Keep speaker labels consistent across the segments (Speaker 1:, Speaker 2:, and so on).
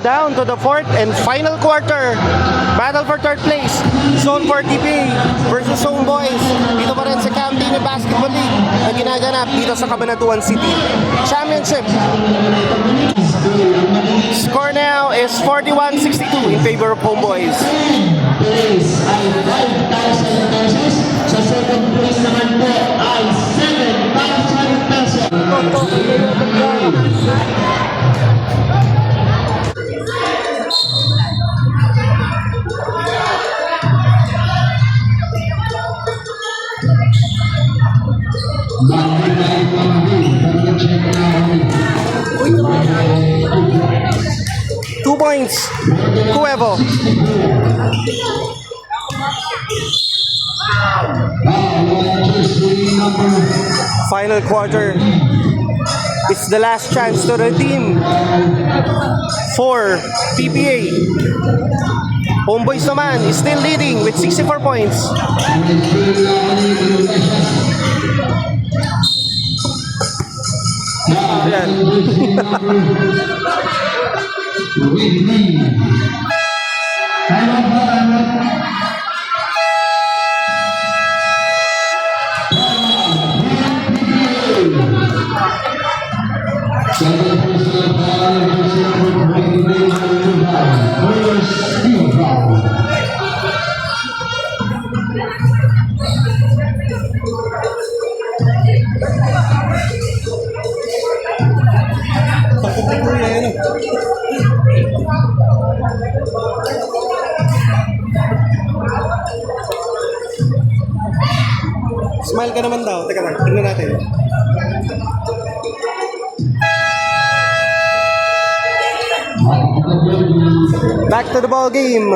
Speaker 1: Down to the fourth and final quarter. Battle for third place. Zone 4 TP versus Zone Boys. Dito pa rin sa Camtini Basketball League na ginaganap dito sa Cabanatuan City. Championship. Score now is 41-62 in favor of Homeboys.
Speaker 2: Place ay 5,000 pesos. Sa second place naman po ay 7,000 pesos.
Speaker 1: Two points. Cuevo. Final quarter. It's the last chance to redeem for TPA. Homeboys naman is still leading with 64 points. Ayan. Smile ka naman daw. Teka lang, tingnan natin. Back to the ball game.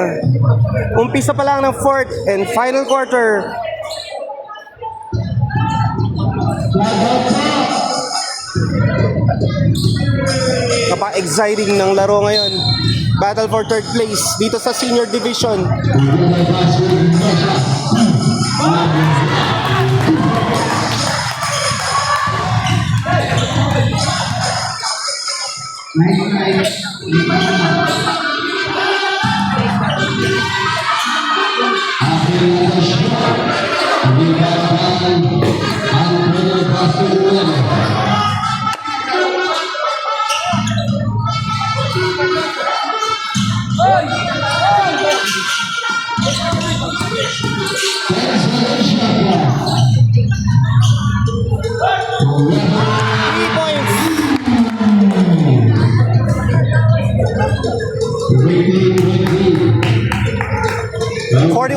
Speaker 1: Umpisa pa lang ng fourth and final quarter. Kapa-exciting ng laro ngayon. Battle for third place dito sa senior division.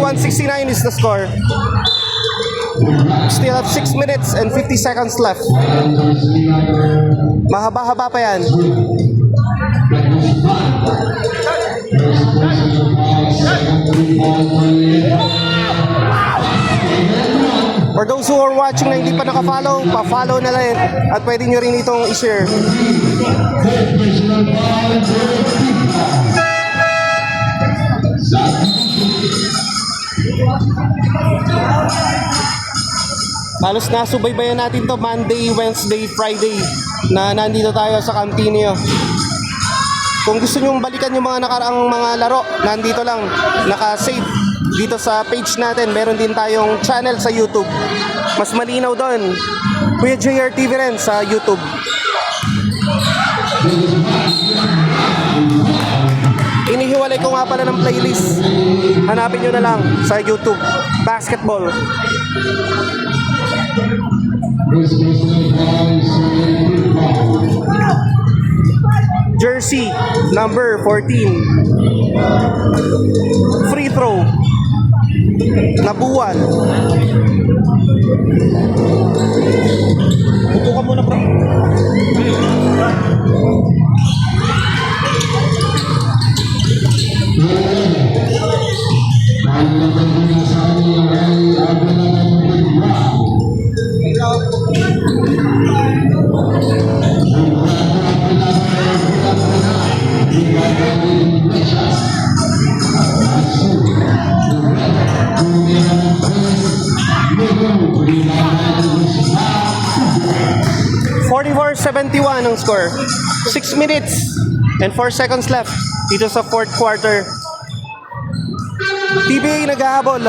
Speaker 1: .69 is the score. Still have 6 minutes and 50 seconds left. Mahaba-haba pa yan. For those who are watching na hindi pa naka-follow, pa-follow na lang at pwede nyo rin itong i-share. Halos nasubaybayan natin to Monday, Wednesday, Friday na nandito tayo sa Camtini. Kung gusto nyong balikan yung mga nakaraang mga laro, nandito lang, naka-save dito sa page natin. Meron din tayong channel sa YouTube. Mas malinaw doon. Kuya JR TV rin sa YouTube. Inihiwalay ko nga pala ng playlist. Hanapin nyo na lang sa YouTube. Basketball. Jersey number 14. Free throw. Nabuwan. Upo ka muna, bro. .71 ang score. 6 minutes And 4 seconds left dito sa fourth quarter. TBA naghahabol.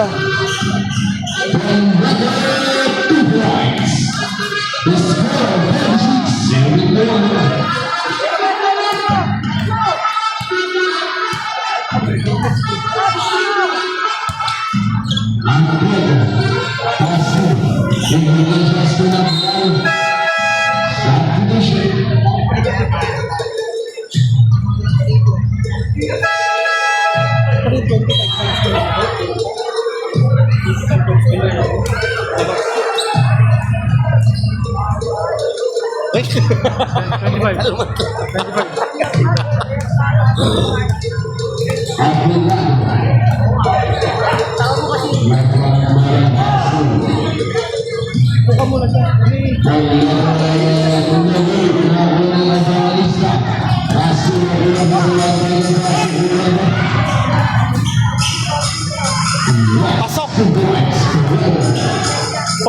Speaker 1: Pasok.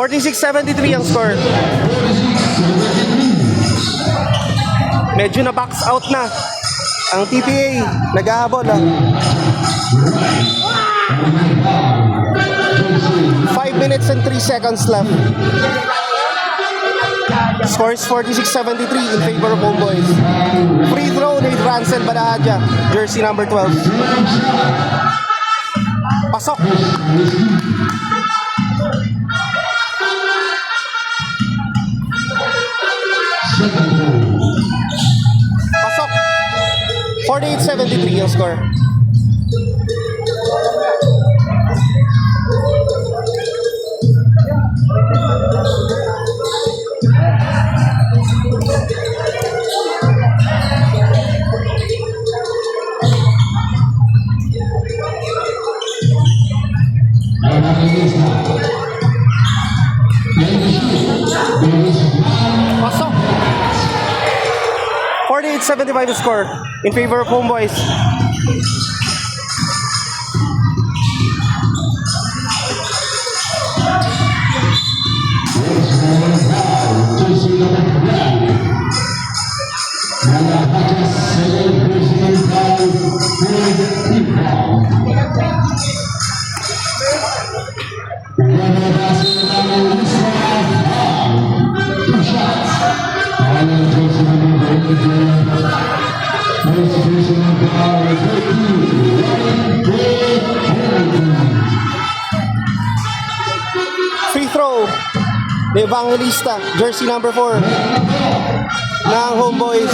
Speaker 1: 46-73 ang score. Medyo na box out na ang TPA. Naghahabol. 5 minutes and 3 seconds left. Scores 46-73 in favor of Homeboys. Free throw ni Rancel Balahaja, jersey number 12. Pasok. Pasok. 48-73 ang score. Pasok. 48-75 the score in favor of Homeboys. Free throw ni Evangelista, jersey number 4 ng Homeboys.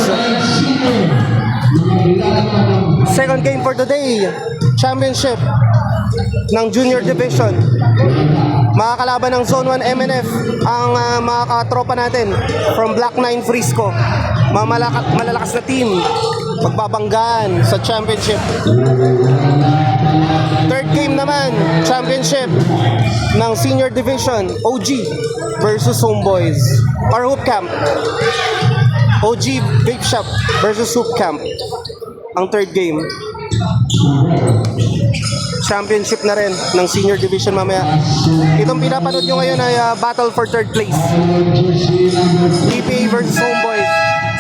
Speaker 1: Second game for today, championship ng Junior Division. Makakalaban ng Zone 1 MNF ang mga katropa natin from Black 9 Frisco. Mga malalakas na team, magbabanggaan sa championship. Third game naman, championship ng Senior Division, OG versus Homeboys. Or Hoop Camp. OG Vape Shop versus Hoop Camp. Ang third game. Championship na rin ng Senior Division mamaya. Itong pinapanood nyo ngayon ay battle for third place. TPA versus Homeboys.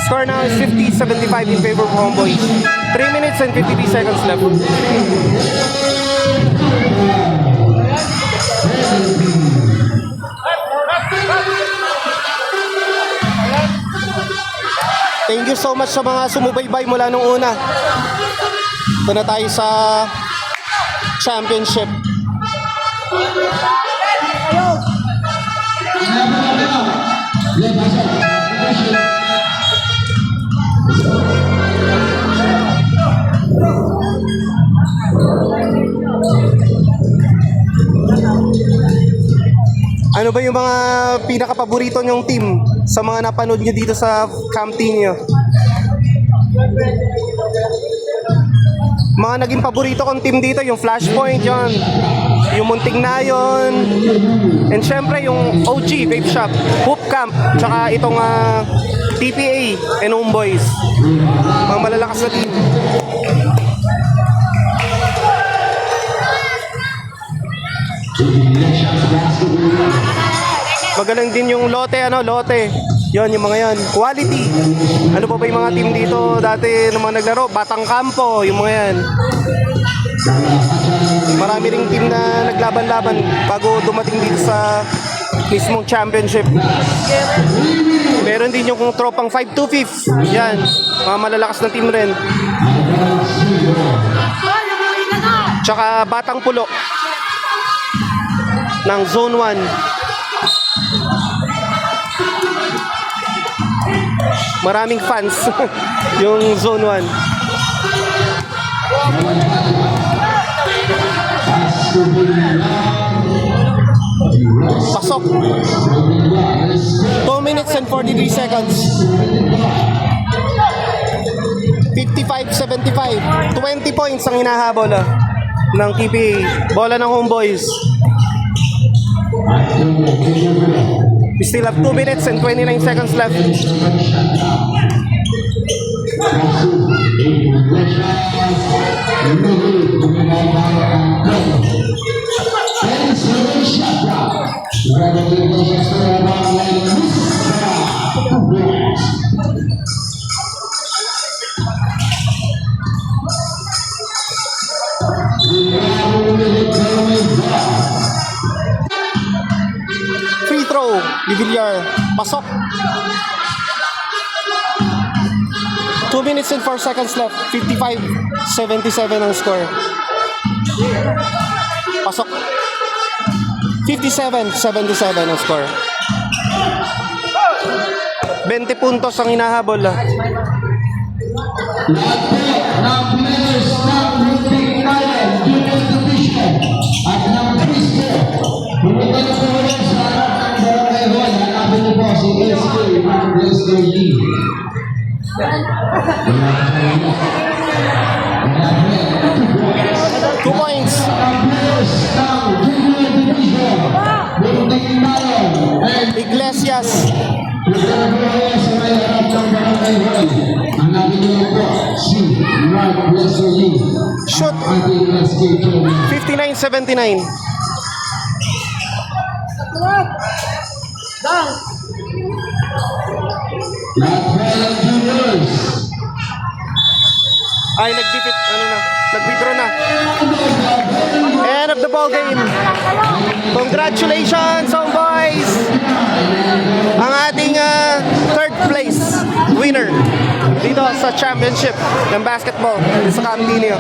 Speaker 1: Score now is 50-75 in favor of Homeboys. 3 minutes and 53 seconds left. Thank you so much sa mga sumubaybay mula nung una. Ito na tayo sa championship. Ano ba yung mga pinaka-paborito nyong team sa mga napanood nyo dito sa camp team nyo? Mga naging paborito kong team dito, yung Flashpoint yon, yung Munting Nayon, and syempre yung OG Vape Shop, Hoop Camp, tsaka itong TPA and Homeboys. Mga malalakas na team. Magaling din yung Lotte, Yon, yung mga yan. Quality. Ano pa ba yung mga team dito dati ng mga naglaro? Batang Campo, yung mga yan. Marami ring team na naglaban-laban bago dumating dito sa mismong championship. Meron din yung tropang 5-2-5. Yan, mga malalakas na team rin. Tsaka Batang Pulo ng Zone 1. Maraming fans yung Zone 1. Pasok. 2 minutes and 43 seconds. 55-75. 20 points ang hinahabol ng TPA. Bola ng Homeboys. We still have 2 minutes and 29 seconds left. Free throw, Villar. Pasok. 2 minutes and 4 seconds left. 55-77 ang score. Pasok. 57-77 ang score. 20 puntos ang hinahabol.
Speaker 2: Lahat po ng players ng Olympic Trial Junior Division at ng Cristo. Pumunta na po ulit sa harap ng Barangay Hall. Hanapin niyo po si SK ng Leslie Lee.
Speaker 1: 2 points.
Speaker 2: Ang players ng Junior Division, Olympic Trial and
Speaker 1: Iglesias.
Speaker 2: pumunta na po ulit sa may harap ng Barangay Hall. Hanapin niyo po si Mark Leslie Lee.
Speaker 1: Shoot.
Speaker 2: Ating SK Junior.
Speaker 1: 59-79.
Speaker 2: Lahat po ng juniors.
Speaker 1: Ay, nag-withdraw na. End of the ball game. Congratulations, Homeboys! Ang ating third place winner dito sa championship ng basketball sa Camtinio.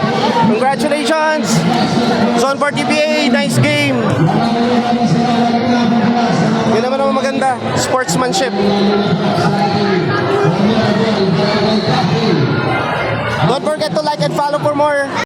Speaker 1: Congratulations! Zone 4 TPA, nice game! Yun naman ang maganda, sportsmanship. Don't forget to like and follow for more.